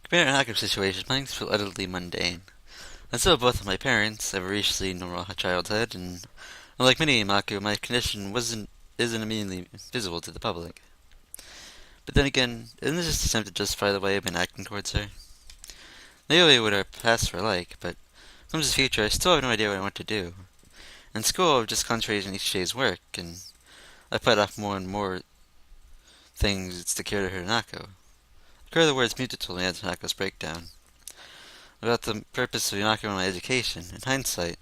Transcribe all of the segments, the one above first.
Compared to Hanako's situation, mine feel utterly mundane. And so both of my parents have a reasonably normal childhood, and unlike many Mako, my condition isn't immediately visible to the public. But then again, isn't this just an attempt to justify the way I've been acting towards her? Maybe what our pasts were like, but when it comes to the future, I still have no idea what I want to do. In school, I've just concentrated on each day's work, and I put off more and more things to cure to Hanako. The core of the words Muta told me at Hanako's breakdown. About the purpose of Hanako and my education. In hindsight,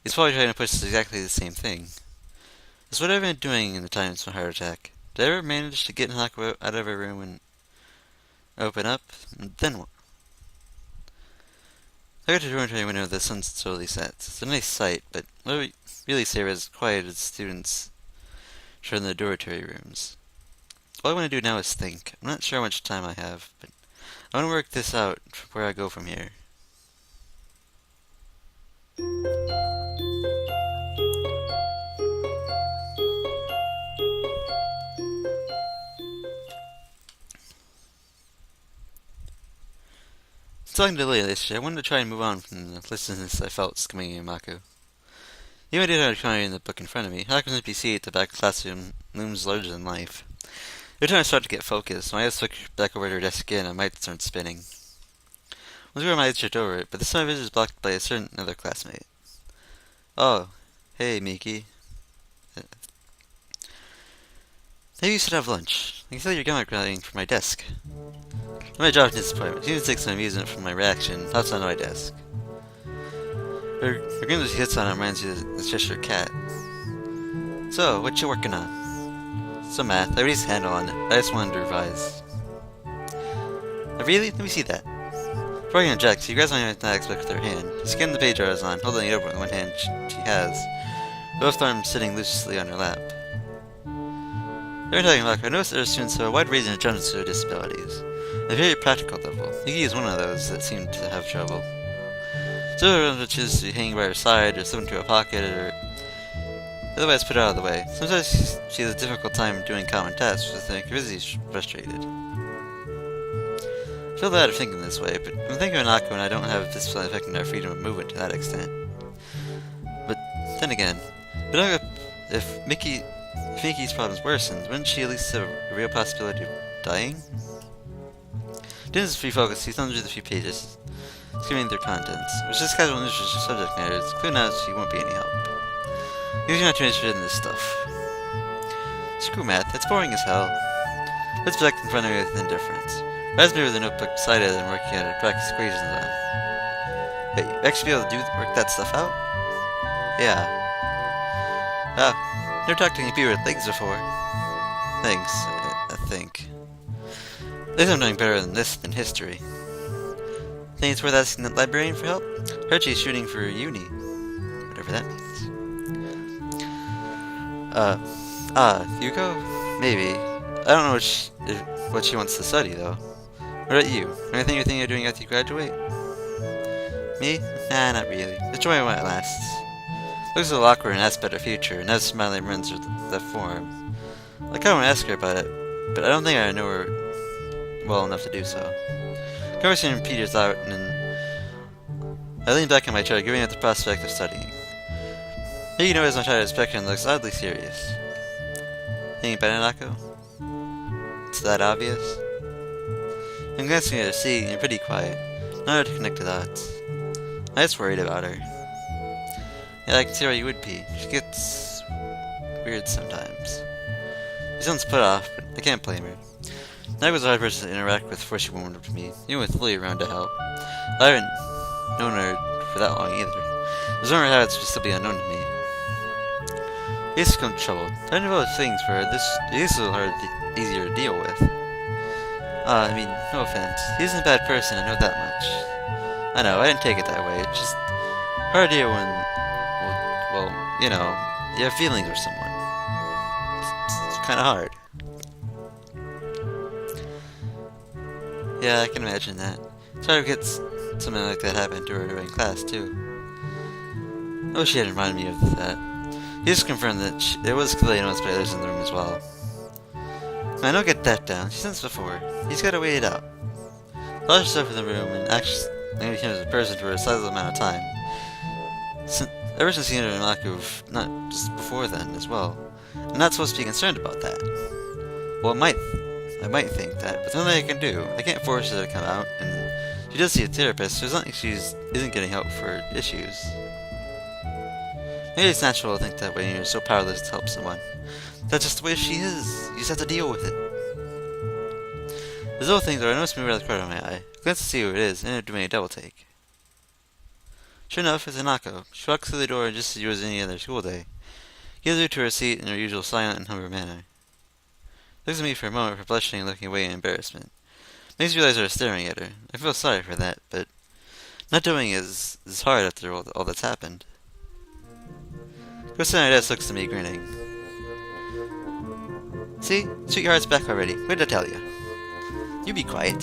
he's probably trying to push exactly the same thing. It's what I've been doing in the time since my heart attack. Did I ever manage to get Hanako out of her room and open up? And then what? I got to the dormitory window. The sun slowly sets. It's a nice sight, but what I really say is quiet as students turn their dormitory rooms. All I want to do now is think. I'm not sure how much time I have, but I want to work this out where I go from here. Talking to Lily yesterday, I wanted to try and move on from the listlessness I felt skimming Yamaku. Even if I did have a comment in the book in front of me, Haku's empty seat at the back of the classroom looms larger than life. Every time I start to get focused, my eyes flicker back over to her desk again, I might start spinning. Once my eyes shift over it, but this time my vision is blocked by a certain other classmate. Oh, hey, Miki. Maybe you should have lunch. I can feel your gimmick running from my desk. My job is disappointment. She even takes some amusement from my reaction, hops onto my desk. Her grin as she hits on it reminds you of the Cheshire Cat. So, what you working on? Some math. I already have a handle on it. I just wanted to revise. Really? Let me see that. Before I interject, she grabs my mathematics book with her hand. She scans the page I was on, holding it over with one hand she has, both arms sitting loosely on her lap. During talking about I noticed that our students have a wide range of intellectual disabilities. At a very practical level, Yuki is one of those that seem to have trouble. So which is to hang by her side, or slip into a pocket, or otherwise put out of the way. Sometimes she has a difficult time doing common tasks, which I think is frustrated. I feel bad for thinking this way, but I'm thinking of Hanako and I don't have this affecting our freedom of movement to that extent. But then again, if Miki's problems worsened, wouldn't she at least have a real possibility of dying? Dennis is free focus, he thumbs through the few pages, skimming their contents. It was just casual interest in subject matter, it's clear now she won't be any help. You're not too interested in this stuff. Screw math, it's boring as hell. Let's project in front of me with indifference. Grabs me with a notebook beside it and working at it, practice equations on. Wait, you actually be able to work that stuff out? Yeah. Ah, never talked to any people with legs before. Thanks, I think. At least I'm doing better than this than history. Think it's worth asking the librarian for help? Heard she's shooting for uni. Whatever that means. Yuko? Maybe. I don't know what she wants to study, though. What about you? Anything you're thinking of doing after you graduate? Me? Nah, not really. Enjoy while it lasts. Looks a little awkward and asks about her future, and has smiling runs through the form. I kinda want to ask her about it, but I don't think I know her well enough to do so. Conversation peters out, and then I lean back in my chair, giving up the prospect of studying. Maybe you notice my child's expression looks oddly serious. Thinking about Hanako? It's that obvious? I'm glancing at her seat, and you're pretty quiet. Not hard to connect the dots. I'm just worried about her. Yeah, I can see why you would be. She gets weird sometimes. She sounds put off, but I can't blame her. Nag was a hard person to interact with before she warmed up to me, even with Lily around to help. I haven't known her for that long either. Some of her habits would still be unknown to me. He's become troubled. I know other things for her. This is a little easier to deal with. I mean, no offense. He isn't a bad person, I know that much. I know, I didn't take it that way. It's just hard to deal when, well, you know, you have feelings for someone. It's kind of hard. Yeah, I can imagine that. It's hard to get something like that happen to her during class, too. I wish she hadn't reminded me of that. He just confirmed that it was clearly noticed by others in the room as well. Man, don't get that down. She's done this before. He's gotta wait it out. locked herself in the room and actually became a person for a sizable amount of time. Ever since the end of Hanako, not just before then as well. I'm not supposed to be concerned about that. Well, I might think that, but there's nothing I can do. I can't force her to come out, and she does see a therapist, so it's not like she isn't getting help for issues. Maybe it's natural to think that way when you're so powerless to help someone. That's just the way she is. You just have to deal with it. There's little things where I noticed me around the corner of my eye. I glanced to see who it is, and ended up doing a double take. Sure enough, it's Hanako. She walks through the door just as it was any other school day. Gives her to her seat in her usual silent and humble manner. Looks at me for a moment for blushing and looking away in embarrassment. Makes me realize I was staring at her. I feel sorry for that, but not doing is hard after all that's happened. Person at her desk looks at me, grinning. See? Sweetheart's back already. What did I tell you? You be quiet.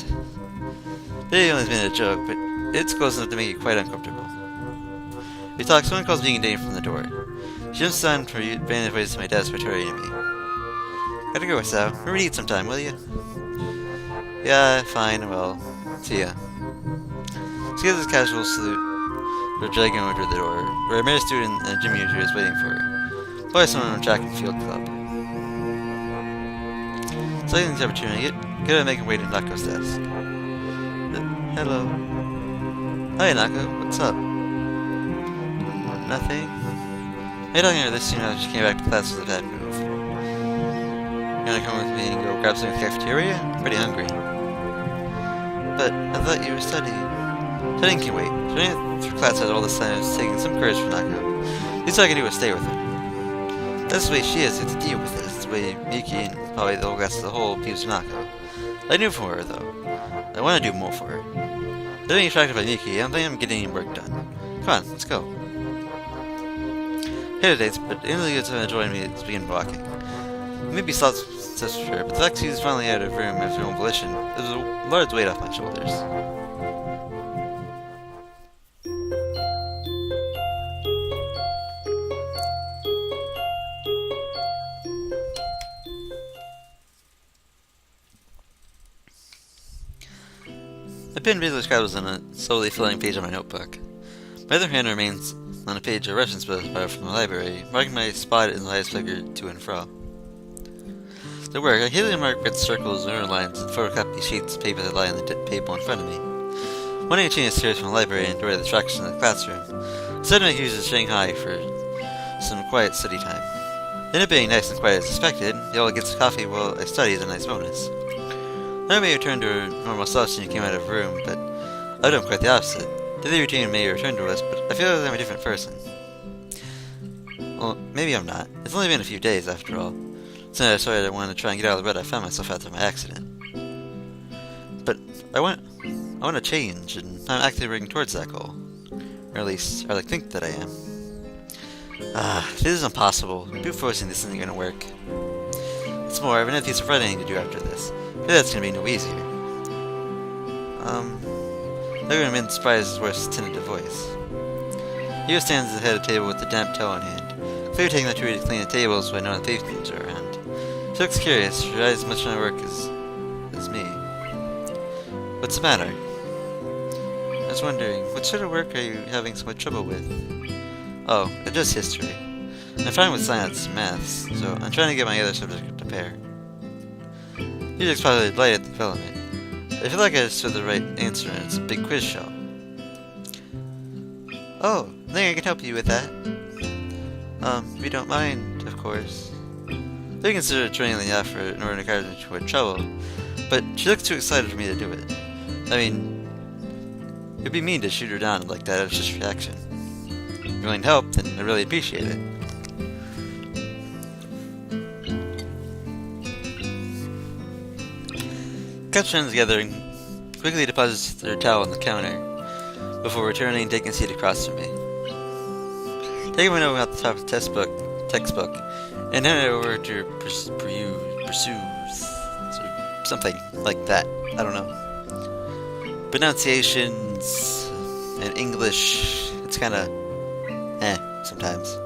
Today only has been a joke, but it's close enough to make you quite uncomfortable. We talk, someone calls me Dane from the door. She jumps down from her vantage ways to my desk, returning to me. Gotta go, Sal. Remember to eat sometime, will you? Yeah, fine, well, see ya. She gives a casual salute, for dragging over to the door, where a married student and a gym user is waiting for her. Probably someone from track and field club. Selecting the opportunity, get to make her way to Nako's desk. Hello. Hi, Hanako. What's up? Nothing? I talking to her this soon after she came back to class with a bad move. You wanna come with me and go grab something in the cafeteria? I'm pretty hungry. But I thought you were studying. Studying can wait. Studying through class at all this time is taking some courage from Hanako. Least all I can do is stay with her. That's the way she is. You have to deal with it. It's the way Miki and probably the whole rest of the whole views Hanako. I knew for her though. I want to do more for her. Being attracted by Miki, I don't think I'm getting any work done. Come on, let's go. Dates, but instantly gets to join me to begin walking. Maybe slots steps for her, but the fact she's finally out of room of her own volition is a large weight off my shoulders. I pinned visual scribbles on a slowly filling page on my notebook. My other hand remains on a page of reference books from the library, marking my spot in the highest figure to and fro. The work, I hastily mark red circles and underlines and photocopy sheets of paper that lie on the table in front of me. Wanting to change the stairs from the library and avoid the distraction of the classroom, I decided to make use of Shanghai for some quiet study time. Ended up being nice and quiet as expected. The old gets coffee while I study is a nice bonus. I may return to her normal self since she came out of the room, but I've done quite the opposite. The daily routine may return to us, but I feel like I'm a different person. Well, maybe I'm not. It's only been a few days, after all. Since I decided I wanted to try and get out of the bed I found myself after my accident. But I want to change, and I'm actively working towards that goal. Or at least, I think that I am. This is impossible. Brute forcing this isn't gonna work. It's more, I have another piece of writing to do after this. Maybe that's gonna be no easier. Never been surprised his worst tentative voice. He stands at the head of the table with the damp towel in hand, clearly taking the opportunity to clean the tables when no patrons are around. She looks curious, she eyes as much on my work as me. What's the matter? I was wondering, what sort of work are you having so much trouble with? Oh, it's just history. I'm fine with science and maths, so I'm trying to get my other subjects to pair. Music's probably delighted at the development. I feel like I just said the right answer and it's a big quiz show. Oh, I think I can help you with that. If you don't mind, of course. I considered turning the offer in order to encourage me to avoid trouble, but she looks too excited for me to do it. I mean, it'd be mean to shoot her down like that out of just reaction. If you're willing to help, then I really appreciate it. Cups hands together and quickly deposits their towel on the counter before returning and taking a seat across from me. Taking my note out the top of the textbook, and hand it over to her pursues, something like that. I don't know. Pronunciations and English, it's kinda sometimes.